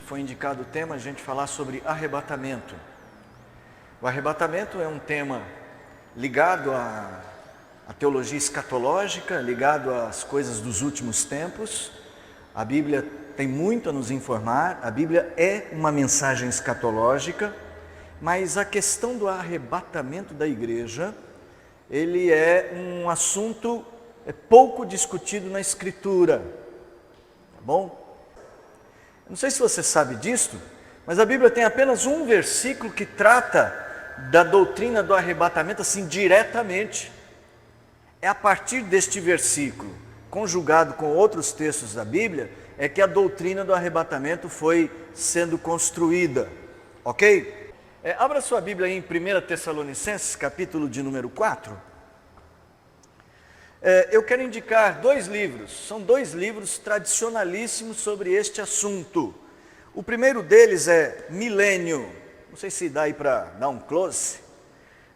foi indicado o tema, a gente falar sobre arrebatamento. O arrebatamento é um tema ligado à teologia escatológica, ligado às coisas dos últimos tempos. A Bíblia tem muito a nos informar, a Bíblia é uma mensagem escatológica, mas a questão do arrebatamento da igreja, ele é um assunto pouco discutido na Escritura, tá bom? Não sei se você sabe disso, mas a Bíblia tem apenas um versículo que trata da doutrina do arrebatamento assim diretamente. É a partir deste versículo, conjugado com outros textos da Bíblia, é que a doutrina do arrebatamento foi sendo construída, ok? Abra sua Bíblia aí em 1 Tessalonicenses, capítulo de número 4. Eu quero indicar dois livros, são dois livros tradicionalíssimos sobre este assunto. O primeiro deles é Milênio, não sei se dá aí para dar um close,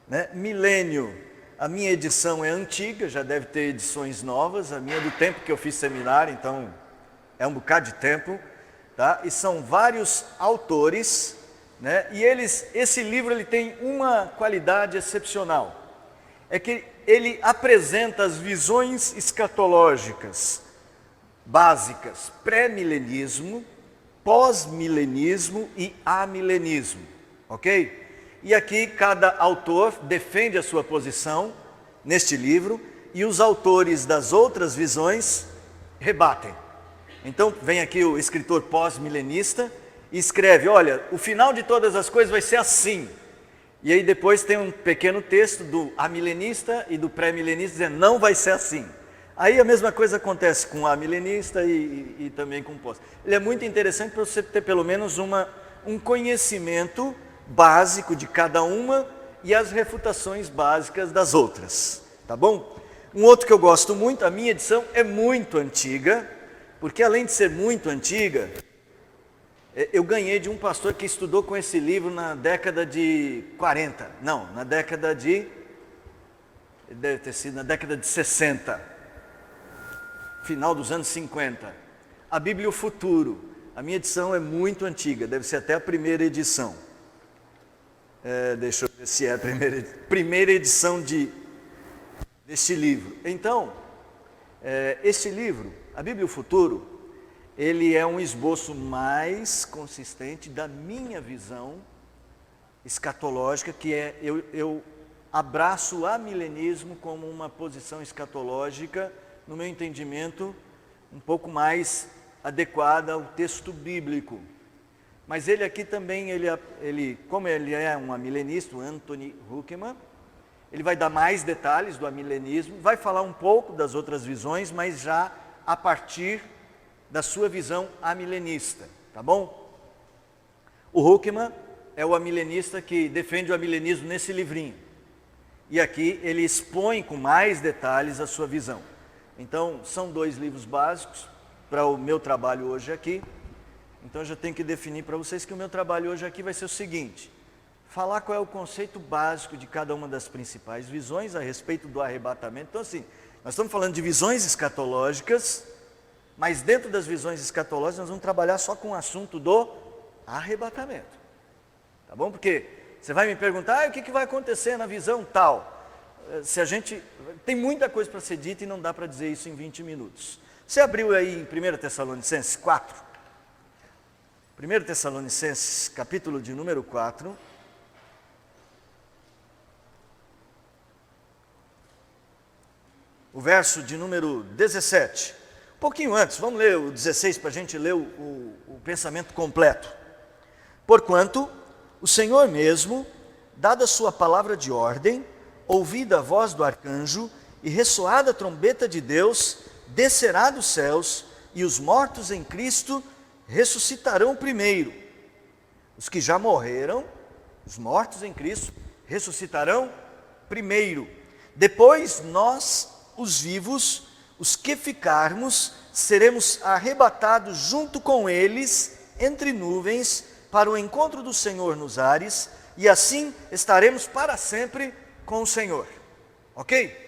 né? Milênio, a minha edição é antiga, já deve ter edições novas, a minha é do tempo que eu fiz seminário, então é um bocado de tempo, tá? E são vários autores, né? E esse livro ele tem uma qualidade excepcional, é que ele apresenta as visões escatológicas básicas, pré-milenismo, pós-milenismo e amilenismo, ok? E aqui cada autor defende a sua posição neste livro e os autores das outras visões rebatem. Então vem aqui o escritor pós-milenista e escreve, olha, o final de todas as coisas vai ser assim. E aí depois tem um pequeno texto do amilenista e do pré-milenista dizendo, não vai ser assim. Aí a mesma coisa acontece com o amilenista e também com o pós. Ele é muito interessante para você ter pelo menos um conhecimento básico de cada uma e as refutações básicas das outras, tá bom? Um outro que eu gosto muito, a minha edição é muito antiga, porque além de ser muito antiga, eu ganhei de um pastor que estudou com esse livro na década de 40, não, na década de, deve ter sido na década de 60, final dos anos 50, a Bíblia o Futuro, a minha edição é muito antiga, deve ser até a primeira edição, deixa eu ver se é a primeira edição deste livro. Então, este livro, a Bíblia o Futuro, ele é um esboço mais consistente da minha visão escatológica, que é, eu abraço o amilenismo como uma posição escatológica, no meu entendimento, um pouco mais adequada ao texto bíblico. Mas ele aqui também, como ele é um amilenista, o Anthony Huckman, ele vai dar mais detalhes do amilenismo, vai falar um pouco das outras visões, mas já a partir da sua visão amilenista, tá bom? O Huckman é o amilenista que defende o amilenismo nesse livrinho. E aqui ele expõe com mais detalhes a sua visão. Então, são dois livros básicos para o meu trabalho hoje aqui. Então, eu já tenho que definir para vocês que o meu trabalho hoje aqui vai ser o seguinte: falar qual é o conceito básico de cada uma das principais visões a respeito do arrebatamento. Então, assim, nós estamos falando de visões escatológicas, mas dentro das visões escatológicas nós vamos trabalhar só com o assunto do arrebatamento. Tá bom? Porque você vai me perguntar, o que vai acontecer na visão tal? Tem muita coisa para ser dita e não dá para dizer isso em 20 minutos. Você abriu aí em 1 Tessalonicenses 4? 1 Tessalonicenses, capítulo de número 4. O verso de número 17. Um pouquinho antes, vamos ler o 16 para a gente ler o pensamento completo. Porquanto o Senhor mesmo, dada a sua palavra de ordem, ouvida a voz do arcanjo e ressoada a trombeta de Deus, descerá dos céus, e os mortos em Cristo ressuscitarão primeiro. Os que já morreram, os mortos em Cristo, ressuscitarão primeiro. Depois nós, os vivos, os que ficarmos, seremos arrebatados junto com eles, entre nuvens, para o encontro do Senhor nos ares, e assim estaremos para sempre com o Senhor. Ok?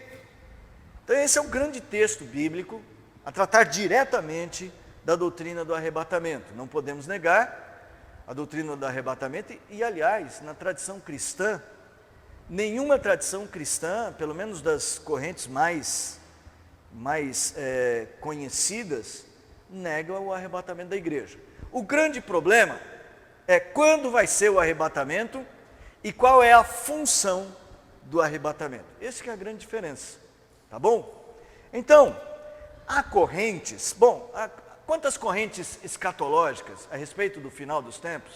Então esse é um grande texto bíblico, a tratar diretamente da doutrina do arrebatamento. Não podemos negar a doutrina do arrebatamento, e aliás, na tradição cristã, nenhuma tradição cristã, pelo menos das correntes mais conhecidas, nega o arrebatamento da igreja. O grande problema é quando vai ser o arrebatamento e qual é a função do arrebatamento. Essa que é a grande diferença, tá bom? Então, há correntes, quantas correntes escatológicas a respeito do final dos tempos?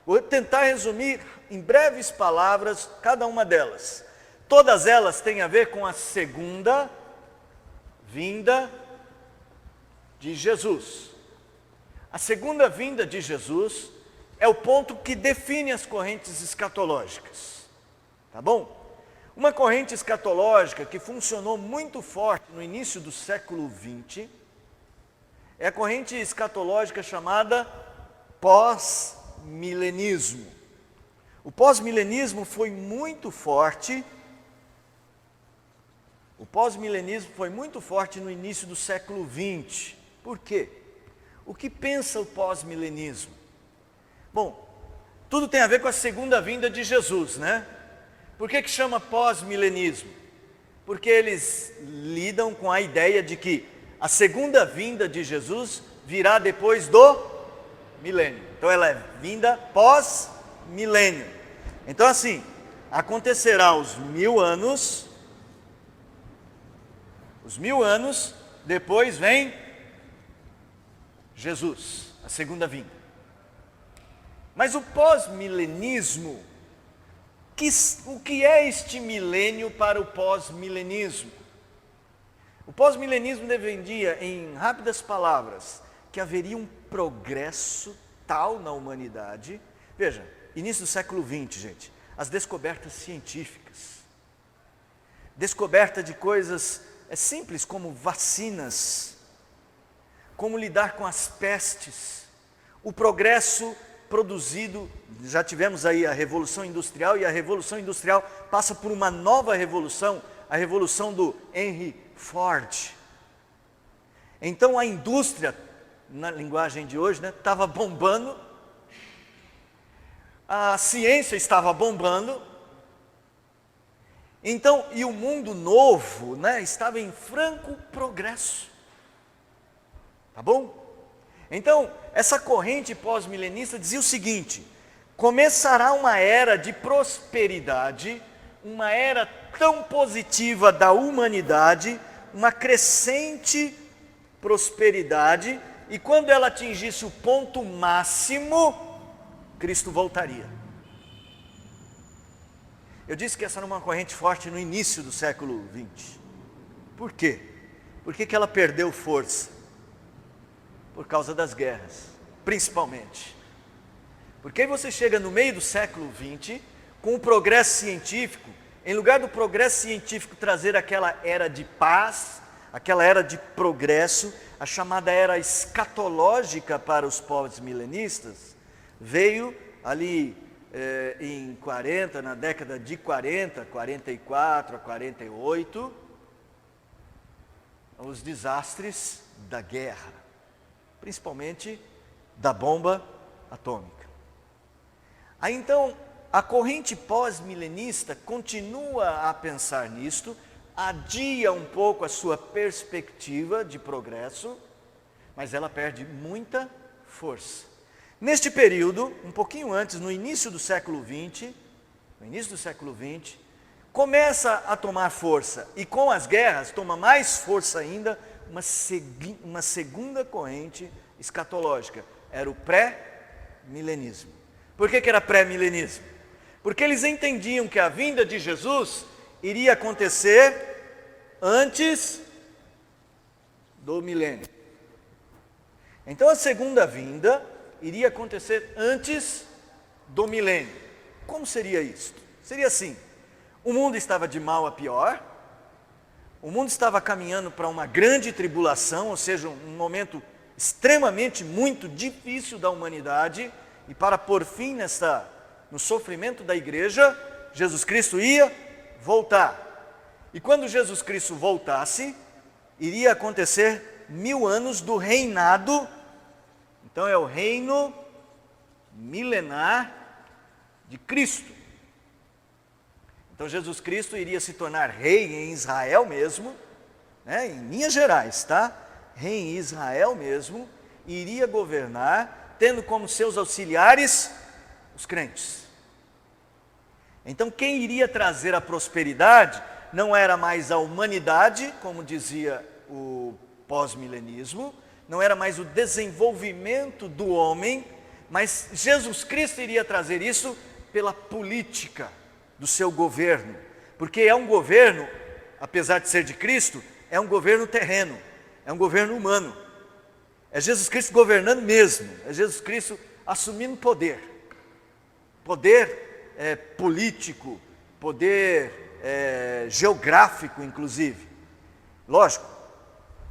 Vou tentar resumir em breves palavras cada uma delas. Todas elas têm a ver com a segunda vinda de Jesus. A segunda vinda de Jesus é o ponto que define as correntes escatológicas, tá bom? Uma corrente escatológica que funcionou muito forte no início do século XX é a corrente escatológica chamada pós-milenismo. O pós-milenismo foi muito forte. O pós-milenismo foi muito forte no início do século XX. Por quê? O que pensa o pós-milenismo? Bom, tudo tem a ver com a segunda vinda de Jesus, né? Por que chama pós-milenismo? Porque eles lidam com a ideia de que a segunda vinda de Jesus virá depois do milênio. Então ela é vinda pós-milênio. Então assim, acontecerá os 1000 anos, depois vem Jesus, a segunda vinda. Mas o pós-milenismo, o que é este milênio para o pós-milenismo? O pós-milenismo defendia, em rápidas palavras, que haveria um progresso tal na humanidade. Veja, início do século XX, gente, as descobertas científicas, descoberta de coisas simples como vacinas, como lidar com as pestes, o progresso produzido, já tivemos aí a Revolução Industrial, e a Revolução Industrial passa por uma nova revolução, a revolução do Henry Ford. Então a indústria, na linguagem de hoje, estava bombando, a ciência estava bombando, então, e o mundo novo, estava em franco progresso, tá bom? Então, essa corrente pós-milenista dizia o seguinte: começará uma era de prosperidade, uma era tão positiva da humanidade, uma crescente prosperidade, e quando ela atingisse o ponto máximo, Cristo voltaria. Eu disse que essa era uma corrente forte no início do século XX. Por quê? Por que ela perdeu força? Por causa das guerras, principalmente. Porque aí você chega no meio do século XX, com o progresso científico, em lugar do progresso científico trazer aquela era de paz, aquela era de progresso, a chamada era escatológica para os pós-milenistas, veio ali em 40, na década de 40, 44 a 48, os desastres da guerra, principalmente da bomba atômica. Aí então, a corrente pós-milenista continua a pensar nisto, adia um pouco a sua perspectiva de progresso, mas ela perde muita força. Neste período, um pouquinho antes, no início do século XX, começa a tomar força, e com as guerras toma mais força ainda, uma segunda corrente escatológica, era o pré-milenismo. Por que era pré-milenismo? Porque eles entendiam que a vinda de Jesus iria acontecer antes do milênio. Então a segunda vinda iria acontecer antes do milênio. Como seria isso? Seria assim: o mundo estava de mal a pior, o mundo estava caminhando para uma grande tribulação, ou seja, um momento extremamente muito difícil da humanidade, e para pôr fim no sofrimento da igreja, Jesus Cristo ia voltar. E quando Jesus Cristo voltasse, iria acontecer 1000 anos do reinado. Então é o reino milenar de Cristo. Então Jesus Cristo iria se tornar rei em Israel mesmo, né, em Minas Gerais, tá? Rei em Israel mesmo, e iria governar, tendo como seus auxiliares os crentes. Então quem iria trazer a prosperidade não era mais a humanidade, como dizia o pós-milenismo, não era mais o desenvolvimento do homem, mas Jesus Cristo iria trazer isso pela política do seu governo, porque é um governo, apesar de ser de Cristo, é um governo terreno, é um governo humano, é Jesus Cristo governando mesmo, é Jesus Cristo assumindo poder político, poder geográfico inclusive. Lógico,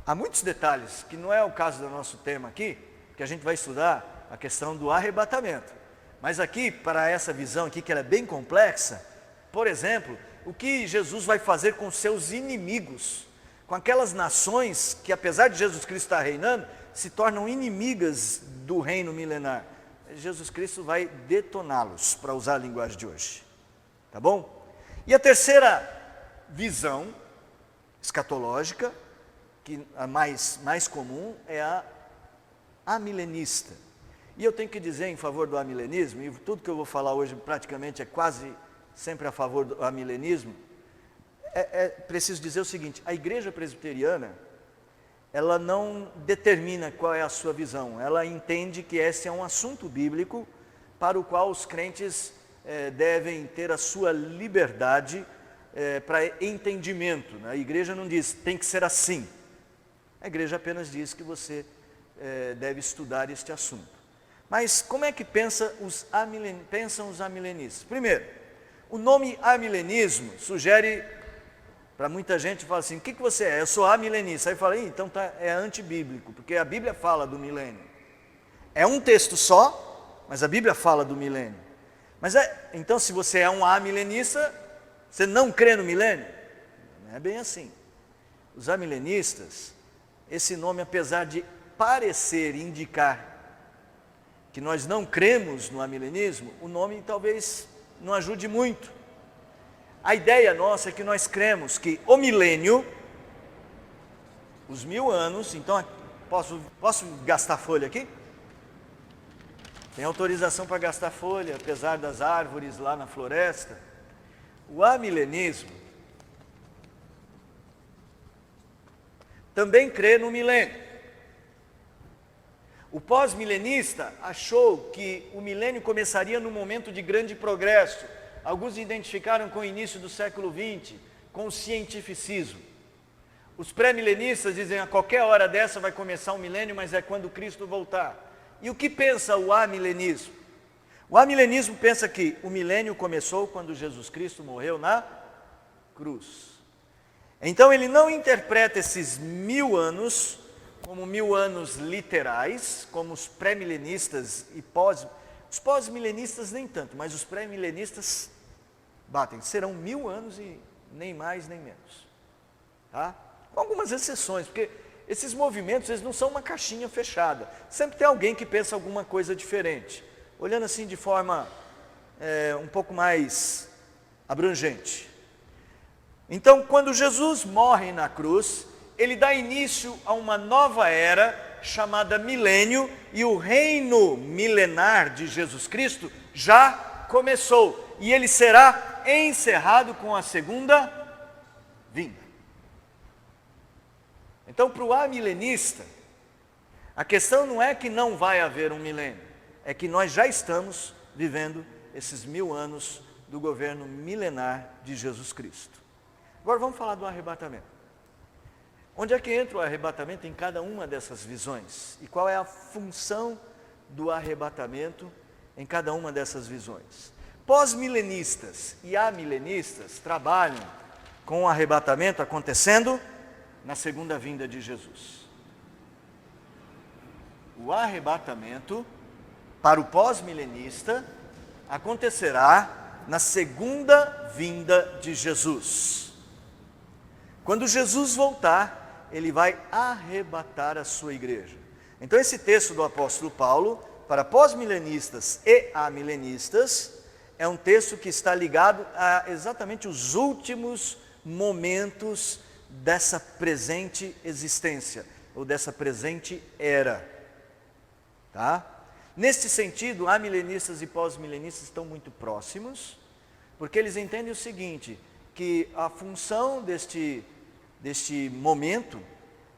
há muitos detalhes, que não é o caso do nosso tema aqui, que a gente vai estudar a questão do arrebatamento, mas aqui, para essa visão aqui, que ela é bem complexa, por exemplo, o que Jesus vai fazer com seus inimigos, com aquelas nações que, apesar de Jesus Cristo estar reinando, se tornam inimigas do reino milenar. Jesus Cristo vai detoná-los, para usar a linguagem de hoje. Tá bom? E a terceira visão escatológica, que a mais comum, é a amilenista. E eu tenho que dizer em favor do amilenismo, e tudo que eu vou falar hoje praticamente é quase sempre a favor do amilenismo, preciso dizer o seguinte: a igreja presbiteriana, ela não determina qual é a sua visão, ela entende que esse é um assunto bíblico para o qual os crentes devem ter a sua liberdade para entendimento. A igreja não diz, tem que ser assim, a igreja apenas diz que você deve estudar este assunto. Mas como é que pensam os amilenistas? Primeiro, o nome amilenismo sugere, para muita gente, fala assim, o que você é? Eu sou amilenista. Aí fala, então é antibíblico, porque a Bíblia fala do milênio. É um texto só, mas a Bíblia fala do milênio. Mas então se você é um amilenista, você não crê no milênio? Não é bem assim. Os amilenistas, esse nome, apesar de parecer indicar que nós não cremos no amilenismo, o nome talvez não ajude muito. A ideia nossa é que nós cremos que o milênio, os 1000 anos, então posso gastar folha aqui? Tem autorização para gastar folha, apesar das árvores lá na floresta. O amilenismo também crê no milênio. O pós-milenista achou que o milênio começaria num momento de grande progresso. Alguns identificaram com o início do século XX, com o cientificismo. Os pré-milenistas dizem, a qualquer hora dessa vai começar um milênio, mas é quando Cristo voltar. E o que pensa o amilenismo? O amilenismo pensa que o milênio começou quando Jesus Cristo morreu na cruz. Então ele não interpreta esses 1000 anos como 1000 anos literais, como os pré-milenistas e os pós-milenistas nem tanto, mas os pré-milenistas batem, serão 1000 anos e nem mais nem menos, tá? Com algumas exceções, porque esses movimentos, eles não são uma caixinha fechada, sempre tem alguém que pensa alguma coisa diferente, olhando assim de forma um pouco mais abrangente. Então, quando Jesus morre na cruz, ele dá início a uma nova era chamada milênio, e o reino milenar de Jesus Cristo já começou, e ele será encerrado com a segunda vinda. Então, para o amilenista, a questão não é que não vai haver um milênio, é que nós já estamos vivendo esses 1000 anos do governo milenar de Jesus Cristo. Agora vamos falar do arrebatamento. Onde é que entra o arrebatamento em cada uma dessas visões? E qual é a função do arrebatamento em cada uma dessas visões? Pós-milenistas e amilenistas trabalham com o arrebatamento acontecendo na segunda vinda de Jesus. O arrebatamento, para o pós-milenista, acontecerá na segunda vinda de Jesus. Quando Jesus voltar, ele vai arrebatar a sua igreja. Então esse texto do apóstolo Paulo para pós-milenistas e amilenistas, é um texto que está ligado a exatamente os últimos momentos dessa presente existência, ou dessa presente era. Tá? Neste sentido, amilenistas e pós-milenistas estão muito próximos, porque eles entendem o seguinte, que a função deste momento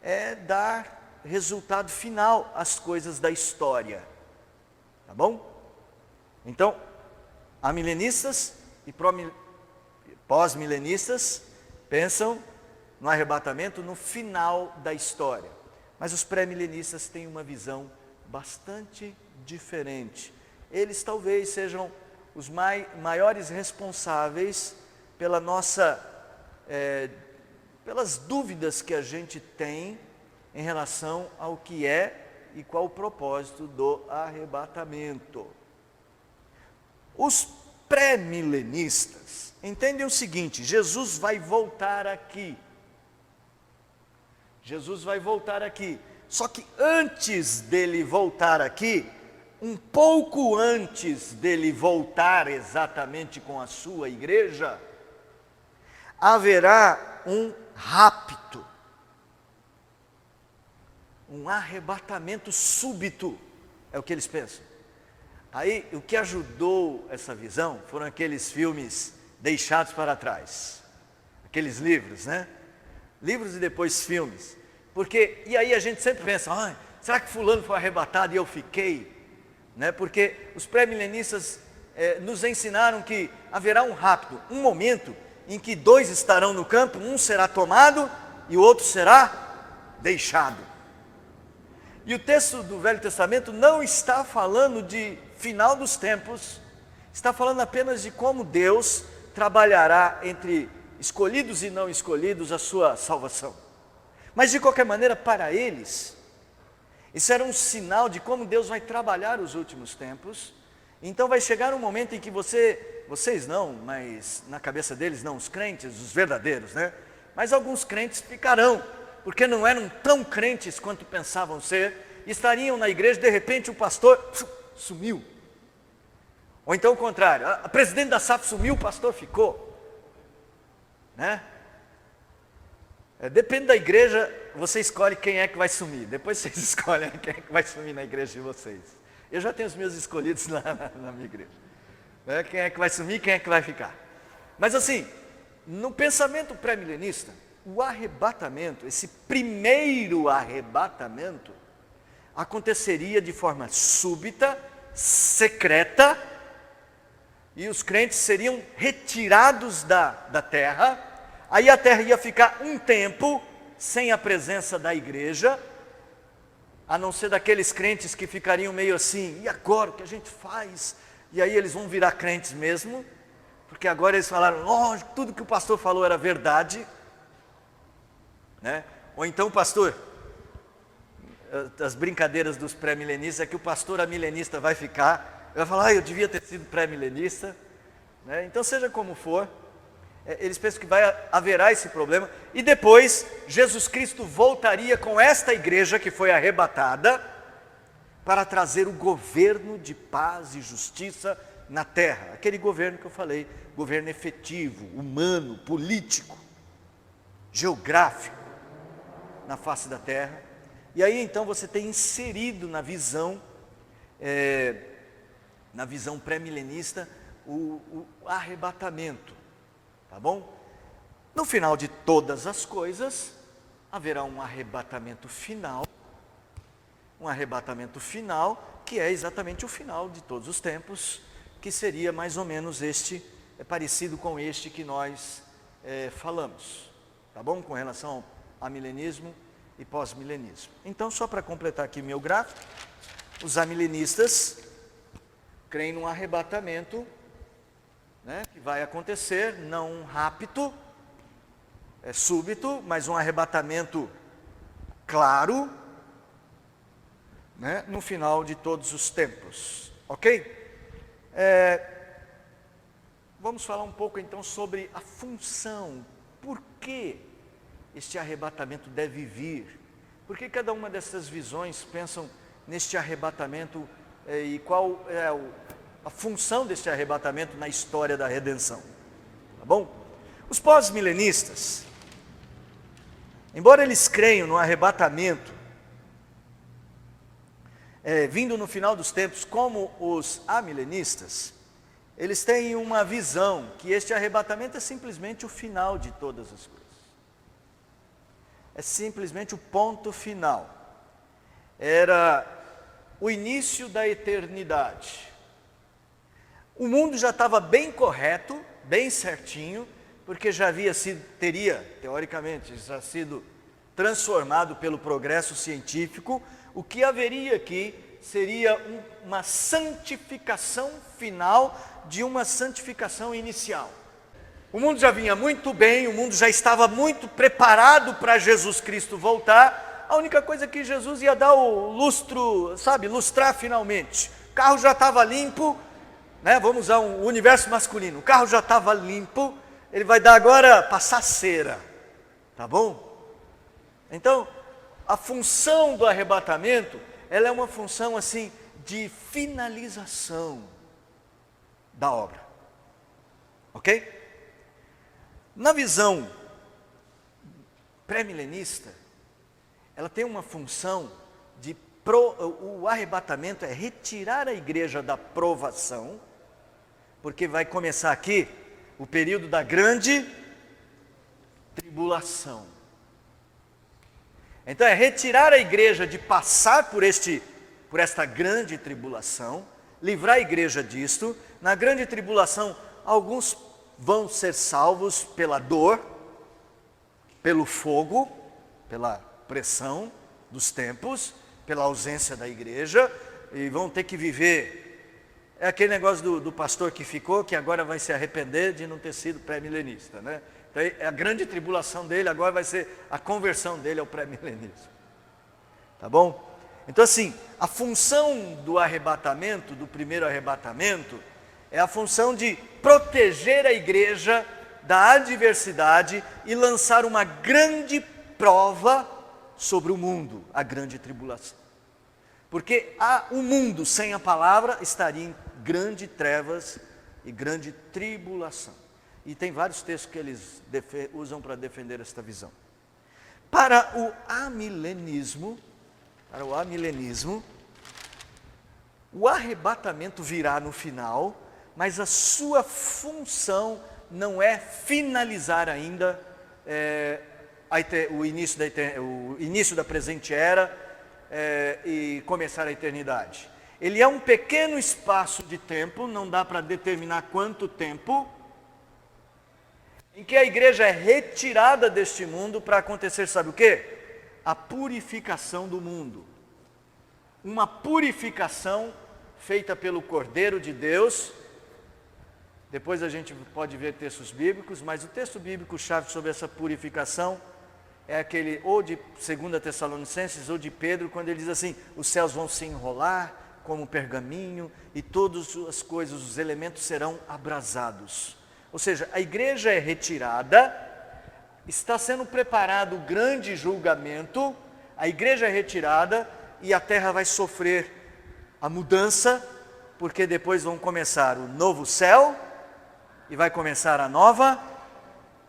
é dar resultado final às coisas da história. Tá bom? Então, amilenistas e pós-milenistas pensam no arrebatamento no final da história. Mas os pré-milenistas têm uma visão bastante diferente. Eles talvez sejam os maiores responsáveis pela pelas dúvidas que a gente tem em relação ao que é e qual o propósito do arrebatamento. Os pré-milenistas entendem o seguinte: Jesus vai voltar aqui. Jesus vai voltar aqui. Só que antes dele voltar aqui, um pouco antes dele voltar exatamente com a sua igreja, haverá um rapto, um arrebatamento súbito, é o que eles pensam. Aí, o que ajudou essa visão foram aqueles filmes deixados para trás, aqueles livros, né? Livros e depois filmes. Porque, e aí a gente sempre pensa, será que fulano foi arrebatado e eu fiquei? Né? Porque os pré-milenistas nos ensinaram que haverá um rapto, um momento em que dois estarão no campo, um será tomado e o outro será deixado. E o texto do Velho Testamento não está falando de final dos tempos, está falando apenas de como Deus trabalhará entre escolhidos e não escolhidos a sua salvação. Mas de qualquer maneira, para eles, isso era um sinal de como Deus vai trabalhar os últimos tempos. Então vai chegar um momento em que vocês não, mas na cabeça deles não, os crentes, os verdadeiros, né? Mas alguns crentes ficarão, porque não eram tão crentes quanto pensavam ser, estariam na igreja, de repente o pastor sumiu. Ou então o contrário, a presidente da SAF sumiu, o pastor ficou. Né? Depende da igreja, você escolhe quem é que vai sumir. Depois vocês escolhem quem é que vai sumir na igreja de vocês. Eu já tenho os meus escolhidos lá na minha igreja. Quem é que vai sumir, quem é que vai ficar. Mas assim, no pensamento pré-milenista, o arrebatamento, esse primeiro arrebatamento, aconteceria de forma súbita, secreta, e os crentes seriam retirados da terra. Aí a terra ia ficar um tempo sem a presença da igreja, a não ser daqueles crentes que ficariam meio assim, e agora o que a gente faz? E aí eles vão virar crentes mesmo, porque agora eles falaram, tudo que o pastor falou era verdade. Né? Ou então o pastor, as brincadeiras dos pré-milenistas é que o pastor amilenista vai falar, eu devia ter sido pré-milenista. Né? Então seja como for, eles pensam que haverá esse problema, e depois Jesus Cristo voltaria com esta igreja que foi arrebatada, para trazer o governo de paz e justiça na terra, aquele governo que eu falei, governo efetivo, humano, político, geográfico, na face da terra. E aí então você tem inserido na visão pré-milenista, o arrebatamento. Tá bom? No final de todas as coisas, haverá um arrebatamento final, que é exatamente o final de todos os tempos, que seria mais ou menos parecido com este que nós falamos, tá bom? Com relação a milenismo e pós-milenismo. Então, só para completar aqui meu gráfico, os amilenistas creem num arrebatamento, né, que vai acontecer, não um rapto, súbito, mas um arrebatamento claro, né, no final de todos os tempos, ok? Vamos falar um pouco então sobre a função, por que este arrebatamento deve vir, por que cada uma dessas visões pensam neste arrebatamento e qual é a função deste arrebatamento na história da redenção. Tá bom? Os pós-milenistas, embora eles creiam no arrebatamento, vindo no final dos tempos, como os amilenistas, eles têm uma visão que este arrebatamento é simplesmente o final de todas as coisas. É simplesmente o ponto final. Era o início da eternidade. O mundo já estava bem correto, bem certinho, porque já teria, teoricamente, já sido transformado pelo progresso científico. O que haveria aqui seria uma santificação final de uma santificação inicial. O mundo já vinha muito bem, o mundo já estava muito preparado para Jesus Cristo voltar. A única coisa que Jesus ia dar o lustro, lustrar finalmente. O carro já estava limpo, né? Vamos usar um universo masculino. O carro já estava limpo, ele vai dar agora passar cera, tá bom? Então, a função do arrebatamento, ela é uma função assim de finalização da obra. Ok? Na visão pré-milenista, ela tem uma função de o arrebatamento é retirar a igreja da provação, porque vai começar aqui o período da grande tribulação. Então é retirar a igreja de passar por esta grande tribulação, livrar a igreja disto. Na grande tribulação, alguns vão ser salvos pela dor, pelo fogo, pela pressão dos tempos, pela ausência da igreja, e vão ter que viver. É aquele negócio do pastor que ficou, que agora vai se arrepender de não ter sido pré-milenista, né? Então, a grande tribulação dele agora vai ser a conversão dele ao pré-milenismo. Tá bom? Então assim, a função do arrebatamento, do primeiro arrebatamento, é a função de proteger a igreja da adversidade e lançar uma grande prova sobre o mundo, a grande tribulação. Porque o mundo sem a palavra estaria em grande trevas e grande tribulação. E tem vários textos que eles usam para defender esta visão. Para o amilenismo, o arrebatamento virá no final, mas a sua função não é finalizar ainda o início da presente era e começar a eternidade. Ele é um pequeno espaço de tempo, não dá para determinar quanto tempo, em que a igreja é retirada deste mundo para acontecer, sabe o quê? A purificação do mundo. Uma purificação feita pelo Cordeiro de Deus. Depois a gente pode ver textos bíblicos, mas o texto bíblico chave sobre essa purificação é aquele ou de 2 Tessalonicenses ou de Pedro, quando ele diz assim: os céus vão se enrolar como um pergaminho e todas as coisas, os elementos serão abrasados. Ou seja, a igreja é retirada, está sendo preparado o grande julgamento, a igreja é retirada e a terra vai sofrer a mudança, porque depois vão começar o novo céu e vai começar a nova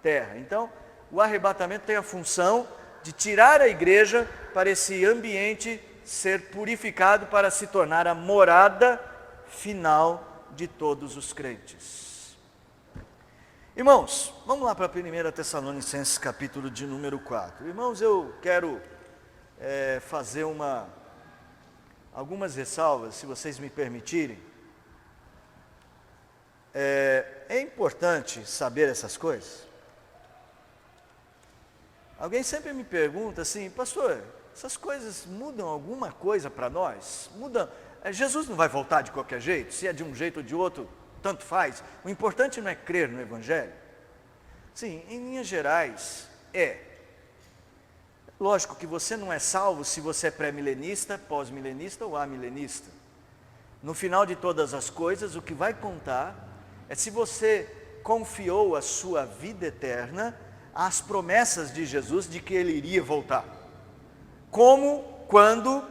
terra. Então, o arrebatamento tem a função de tirar a igreja para esse ambiente ser purificado para se tornar a morada final de todos os crentes. Irmãos, vamos lá para 1 Tessalonicenses capítulo de número 4. Irmãos, eu quero fazer algumas ressalvas, se vocês me permitirem. É importante saber essas coisas. Alguém sempre me pergunta assim: pastor, essas coisas mudam alguma coisa para nós? Mudam? Jesus não vai voltar de qualquer jeito? Se é de um jeito ou de outro, tanto faz. O importante não é crer no Evangelho? Sim, em linhas gerais, Lógico que você não é salvo se você é pré-milenista, pós-milenista ou amilenista. No final de todas as coisas, o que vai contar é se você confiou a sua vida eterna às promessas de Jesus de que Ele iria voltar. Como, quando,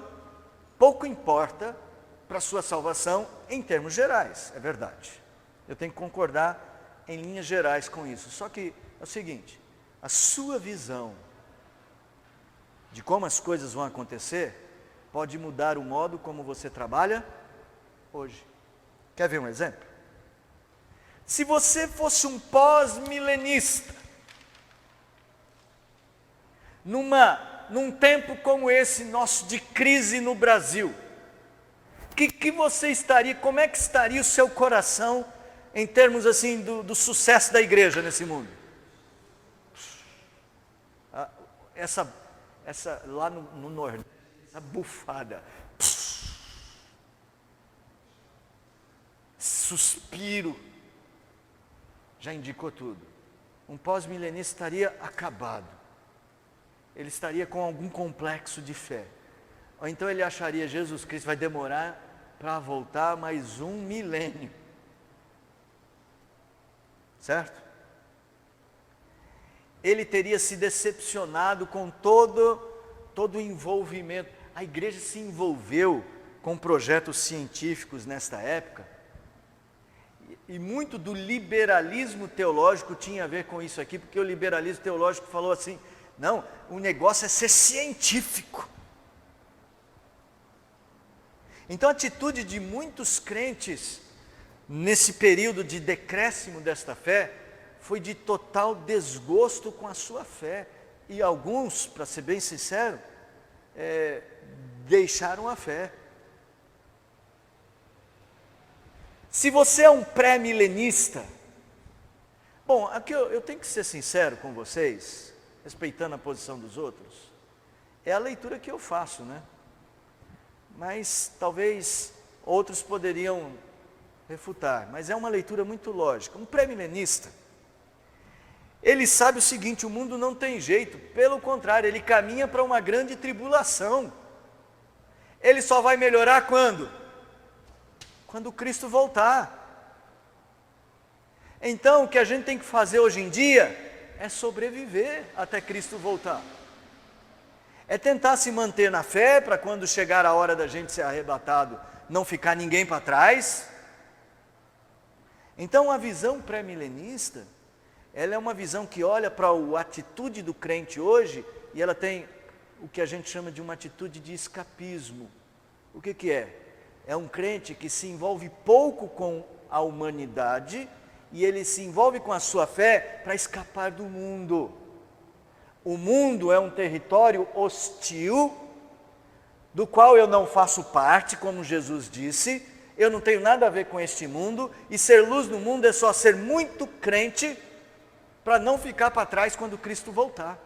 pouco importa, para a sua salvação em termos gerais, é verdade. Eu tenho que concordar em linhas gerais com isso. Só que é o seguinte, a sua visão de como as coisas vão acontecer pode mudar o modo como você trabalha hoje. Quer ver um exemplo? Se você fosse um pós-milenista, num tempo como esse nosso de crise no Brasil, que você estaria, como é que estaria o seu coração em termos assim do sucesso da igreja nesse mundo? Essa lá no Nordeste, essa bufada, suspiro, já indicou tudo. Um pós-milenista estaria acabado. Ele estaria com algum complexo de fé. Ou então ele acharia Jesus Cristo vai demorar para voltar mais um milênio. Certo? Ele teria se decepcionado com todo o envolvimento. A igreja se envolveu com projetos científicos nesta época. E muito do liberalismo teológico tinha a ver com isso aqui, porque o liberalismo teológico falou assim, não, o negócio é ser científico. Então a atitude de muitos crentes, nesse período de decréscimo desta fé, foi de total desgosto com a sua fé. E alguns, para ser bem sincero, deixaram a fé. Se você é um pré-milenista, bom, aqui eu tenho que ser sincero com vocês, respeitando a posição dos outros, é a leitura que eu faço, né? Mas talvez outros poderiam refutar, mas é uma leitura muito lógica. Um pré-milenista, ele sabe o seguinte, o mundo não tem jeito, pelo contrário, ele caminha para uma grande tribulação. Ele só vai melhorar quando? Quando Cristo voltar. Então, o que a gente tem que fazer hoje em dia é sobreviver até Cristo voltar. É tentar se manter na fé para quando chegar a hora da gente ser arrebatado, não ficar ninguém para trás. Então, a visão pré-milenista, ela é uma visão que olha para a atitude do crente hoje e ela tem o que a gente chama de uma atitude de escapismo. O que é? É um crente que se envolve pouco com a humanidade e ele se envolve com a sua fé para escapar do mundo. O mundo é um território hostil, do qual eu não faço parte, como Jesus disse, eu não tenho nada a ver com este mundo, e ser luz no mundo é só ser muito crente para não ficar para trás quando Cristo voltar.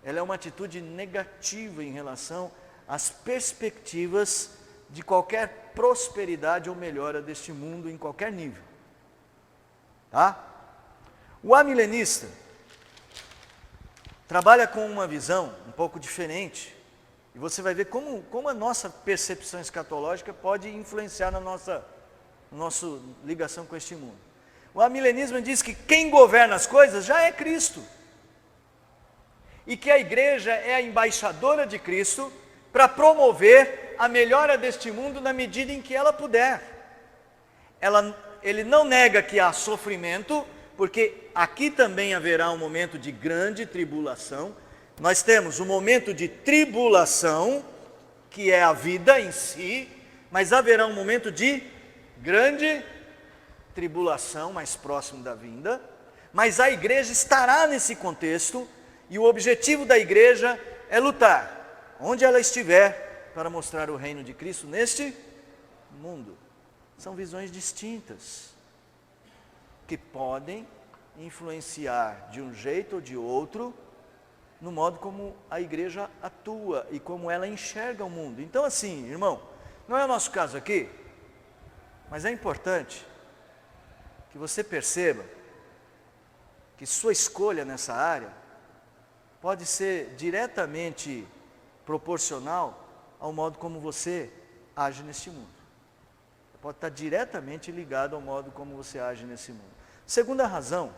Ela é uma atitude negativa em relação às perspectivas de qualquer prosperidade ou melhora deste mundo em qualquer nível. Tá? O amilenista trabalha com uma visão um pouco diferente, e você vai ver como a nossa percepção escatológica pode influenciar na nossa ligação com este mundo. O amilenismo diz que quem governa as coisas já é Cristo, e que a igreja é a embaixadora de Cristo para promover a melhora deste mundo na medida em que ela puder. Ele não nega que há sofrimento, porque aqui também haverá um momento de grande tribulação. Nós temos um momento de tribulação, que é a vida em si, mas haverá um momento de grande tribulação, mais próximo da vinda, mas a igreja estará nesse contexto, e o objetivo da igreja é lutar, onde ela estiver, para mostrar o reino de Cristo neste mundo. São visões distintas, que podem influenciar de um jeito ou de outro, no modo como a igreja atua e como ela enxerga o mundo. Então assim, irmão, não é o nosso caso aqui, mas é importante que você perceba que sua escolha nessa área pode ser diretamente proporcional ao modo como você age neste mundo. Pode estar diretamente ligado ao modo como você age nesse mundo. Segunda razão,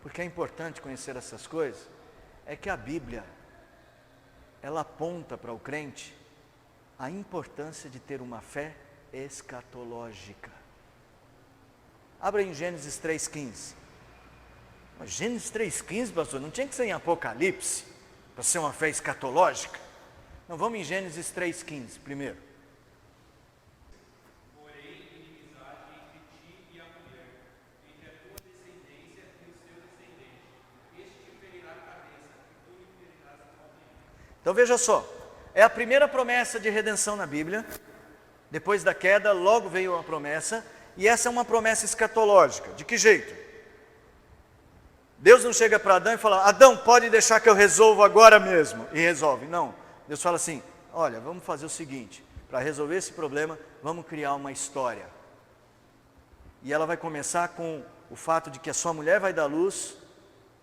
porque é importante conhecer essas coisas, é que a Bíblia, ela aponta para o crente a importância de ter uma fé escatológica. Abra em Gênesis 3,15. Mas Gênesis 3,15, pastor, não tinha que ser em Apocalipse para ser uma fé escatológica? Não, vamos em Gênesis 3,15 primeiro. Porém, inimizade entre ti e a mulher, entre a tua descendência e o seu descendente. Este te ferirá a cabeça, e tu lhe ferirás a calcanhar. Então veja só, é a primeira promessa de redenção na Bíblia. Depois da queda, logo veio uma promessa, e essa é uma promessa escatológica. De que jeito? Deus não chega para Adão e fala: Adão, pode deixar que eu resolvo agora mesmo. E resolve. Não. Deus fala assim: olha, vamos fazer o seguinte, para resolver esse problema, vamos criar uma história. E ela vai começar com o fato de que a sua mulher vai dar luz,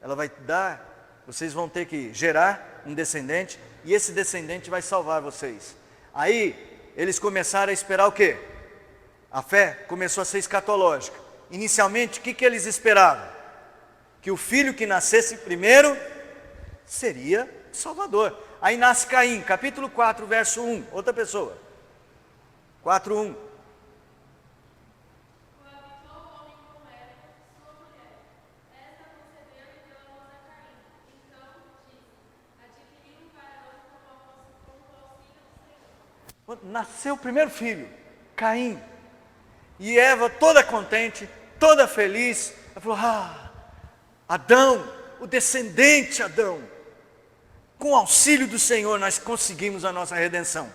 ela vai dar, vocês vão ter que gerar um descendente, e esse descendente vai salvar vocês. Aí, eles começaram a esperar o quê? A fé começou a ser escatológica. Inicialmente, o que eles esperavam? Que o filho que nascesse primeiro seria Salvador. Aí nasce Caim, capítulo 4, verso 1, outra pessoa. 4:1. Nasceu o primeiro filho, Caim. E Eva toda contente, toda feliz. Ela falou: Adão, o descendente Adão, com o auxílio do Senhor nós conseguimos a nossa redenção.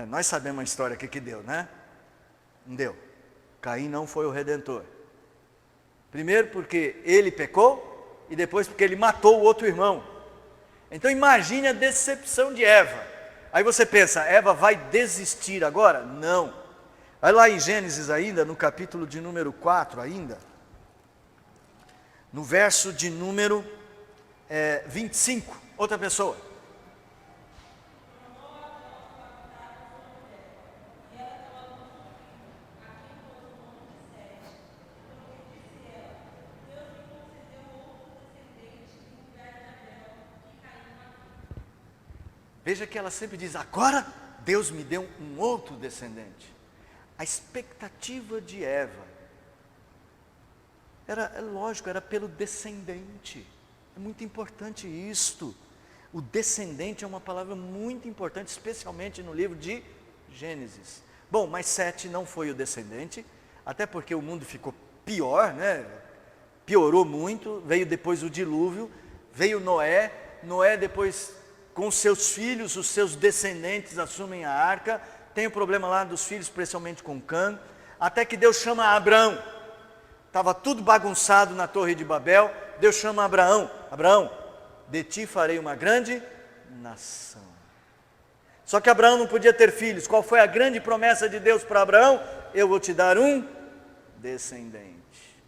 Nós sabemos a história que deu, né? Não deu. Caim não foi o redentor. Primeiro porque ele pecou, e depois porque ele matou o outro irmão. Então imagine a decepção de Eva. Aí você pensa, Eva vai desistir agora? Não. Vai lá em Gênesis ainda, no capítulo de número 4 ainda, no verso de número 25, outra pessoa. Veja que ela sempre diz: agora Deus me deu um outro descendente. A expectativa de Eva era, lógico, era pelo descendente. É muito importante isto. O descendente é uma palavra muito importante, especialmente no livro de Gênesis. Bom, mas Sete não foi o descendente, até porque o mundo ficou pior, né? Piorou muito. Veio depois o dilúvio, veio Noé. Noé depois, com seus filhos, os seus descendentes assumem a arca. Tem o problema lá dos filhos, especialmente com Cã. Até que Deus chama Abraão. Estava tudo bagunçado na Torre de Babel. Deus chama Abraão: Abraão, de ti farei uma grande nação. Só que Abraão não podia ter filhos. Qual foi a grande promessa de Deus para Abraão? Eu vou te dar um descendente.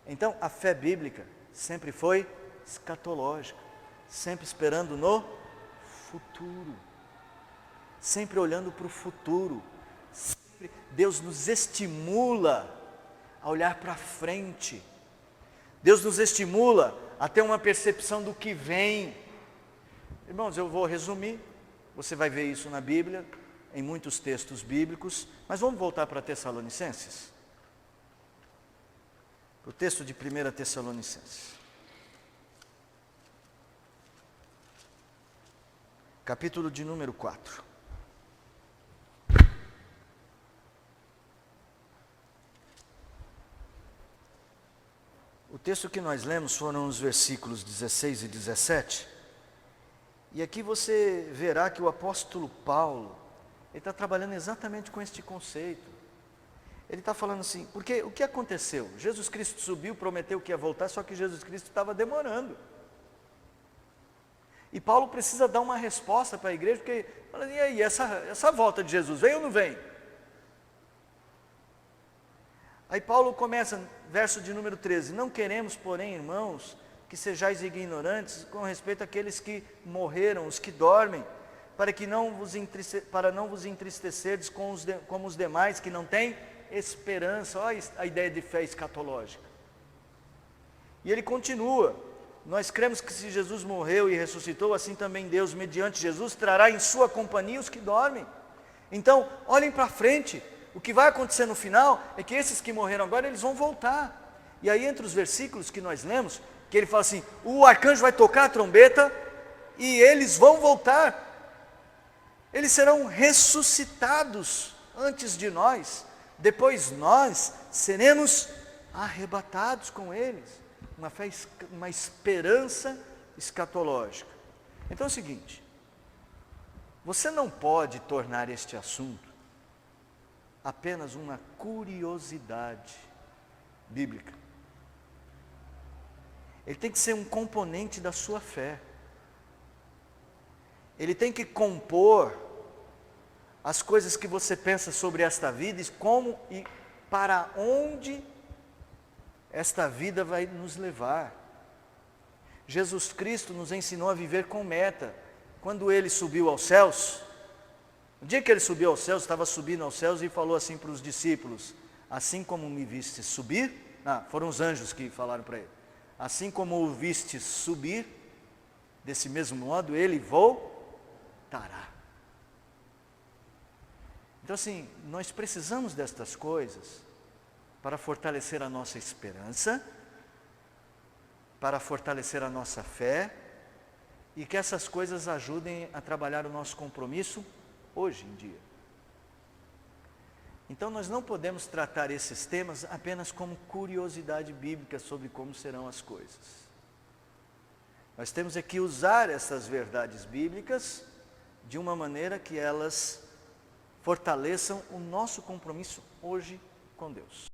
Então a fé bíblica sempre foi escatológica, sempre esperando no futuro, sempre olhando para o futuro. Sempre Deus nos estimula a olhar para frente. Deus nos estimula a ter uma percepção do que vem. Irmãos, eu vou resumir. Você vai ver isso na Bíblia, em muitos textos bíblicos. Mas vamos voltar para Tessalonicenses. O texto de 1 Tessalonicenses. Capítulo de número 4. O texto que nós lemos foram os versículos 16 e 17. E aqui você verá que o apóstolo Paulo, ele está trabalhando exatamente com este conceito. Ele está falando assim, porque o que aconteceu? Jesus Cristo subiu, prometeu que ia voltar, só que Jesus Cristo estava demorando. E Paulo precisa dar uma resposta para a igreja, porque, e aí, essa volta de Jesus, vem ou não vem? Aí Paulo começa, verso de número 13, não queremos, porém, irmãos, que sejais ignorantes com respeito àqueles que morreram, os que dormem, para não vos entristecerdes como os demais que não têm esperança. Olha a ideia de fé escatológica. E ele continua, nós cremos que se Jesus morreu e ressuscitou, assim também Deus, mediante Jesus, trará em sua companhia os que dormem. Então, olhem para frente. O que vai acontecer no final é que esses que morreram agora, eles vão voltar. E aí, entre os versículos que nós lemos, que ele fala assim, o arcanjo vai tocar a trombeta e eles vão voltar. Eles serão ressuscitados antes de nós. Depois nós seremos arrebatados com eles. Uma esperança escatológica. Então é o seguinte, você não pode tornar este assunto apenas uma curiosidade bíblica. Ele tem que ser um componente da sua fé. Ele tem que compor as coisas que você pensa sobre esta vida e como e para onde esta vida vai nos levar. Jesus Cristo nos ensinou a viver com meta. Quando ele subiu aos céus, no dia que ele subiu aos céus, estava subindo aos céus e falou assim para os discípulos, assim como me viste subir, foram os anjos que falaram para ele, assim como o viste subir, desse mesmo modo ele voltará. Então assim, nós precisamos destas coisas para fortalecer a nossa esperança, para fortalecer a nossa fé, e que essas coisas ajudem a trabalhar o nosso compromisso hoje em dia. Então nós não podemos tratar esses temas apenas como curiosidade bíblica sobre como serão as coisas. Nós temos que usar essas verdades bíblicas de uma maneira que elas fortaleçam o nosso compromisso hoje com Deus.